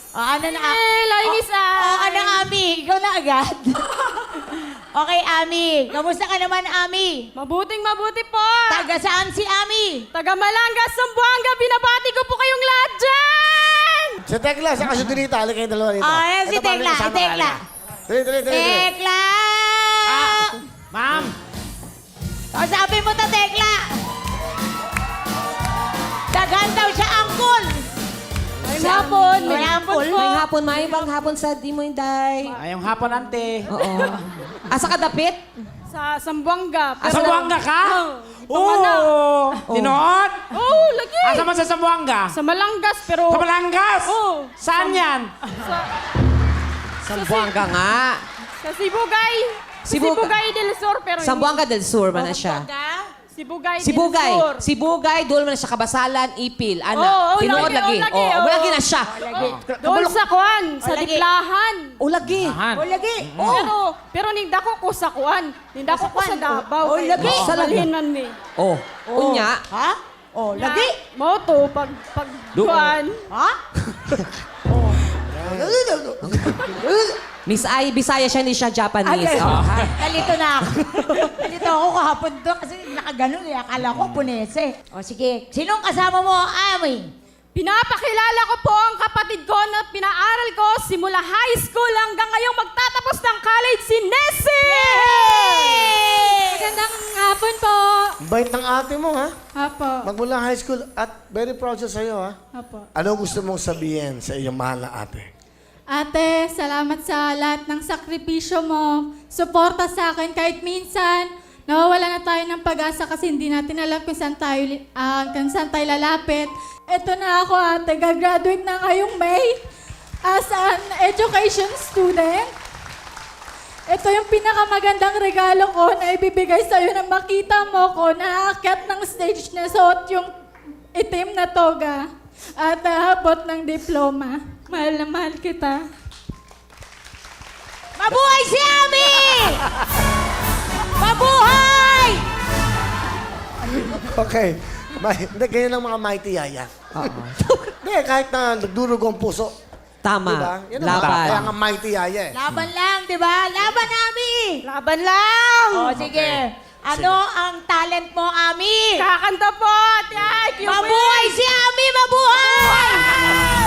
Ano na? Langis Ano, Ami? Ikaw na agad. Okay, Ami. Kamusta ka naman, Ami? Mabuting-mabuti po. Taga saan si Ami? Taga Malangas, Zamboanga, binabati ko po kayong lahat dyan! Si Tekla, sa kasunodinita. Halika kayong dalawa rito. Ayan si Ito, paano Tekla, yung kasama? Tekla. Dali, dali, dali. Tekla! Ma'am! Sabi mo ta, Tekla! Dagan daw siya angkol! May hapon, May hapon po. May hapon, may ibang hapon sa di mo inday. Ayong hapon, ante. Oo. Asa ka dapit? Sa Zamboanga. Sa Zamboanga ka? Oo. Tinood? Oo, lagi. Asa man sa Zamboanga? Sa Malangas, pero... Sa Balangas? Oo. Saan yan? Sambuanga nga. Sa Sibugay. Sa Sibugay. Sibugay del Sur, pero... Sambuanga del Sur man na siya. Sibugay del Sibugay. Sur. Sibugay, doon man na siya kabasalan, ipil. Oo, Ana, tinuod lagi, lagi. oo, lagi, oo. Lagi na siya. Doon sa Kuan, sa lagi. Diplahan. O lagi. O, lagi. Pero nindako ko sa Kuan. Nindako ko sa Davao. Oh, lagi. Sa lagi. Malhin man mi. Oh, unya. Ha? Oh, lagi. Mo to, pag Kuan. Ha? Miss Ai, Bisaya siya, hindi siya Japanese. Okay. Oh. Nalito na ako. Nalito ako kahapon to kasi nakaganon eh. Akala ko punese. O sige, sinong kasama mo, Ami? Pinapakilala ko po ang kapatid ko na pinaaral ko simula high school hanggang ngayong magtatapos ng college, si Nessie! Magandang hapon po. Bait ng ate mo, ha? Apo. Magmula high school at very proud siya sa'yo, ha? Apo. Ano gusto mong sabihin sa iyong mahal na ate? Ate, salamat sa lahat ng sakripisyo mo. Suporta sa akin kahit minsan nawawala na tayo ng pag-asa kasi hindi natin alam kung saan tayo lalapit. Ito na ako, ate. Gagraduate na ngayong May as an education student. Ito yung pinakamagandang regalo ko na ibibigay sa'yo na makita mo ko na aakyat ng stage na suot yung itim na toga at aabot ng diploma. Mahal na mahal kita. Mabuhay si Ami! Mabuhay! Okay. Hindi, ganyan lang mga mighty yaya. Oo. Hindi, kahit na nagdurog ang puso. Tama. Diba? Yan ang Laban. kaya nga mighty yaya eh. Laban lang, di ba? Laban, Ami! Laban lang! O, sige. Ano ang talent mo, Ami? Kakanta po! Thank you! Mabuhay si Ami! Mabuhay!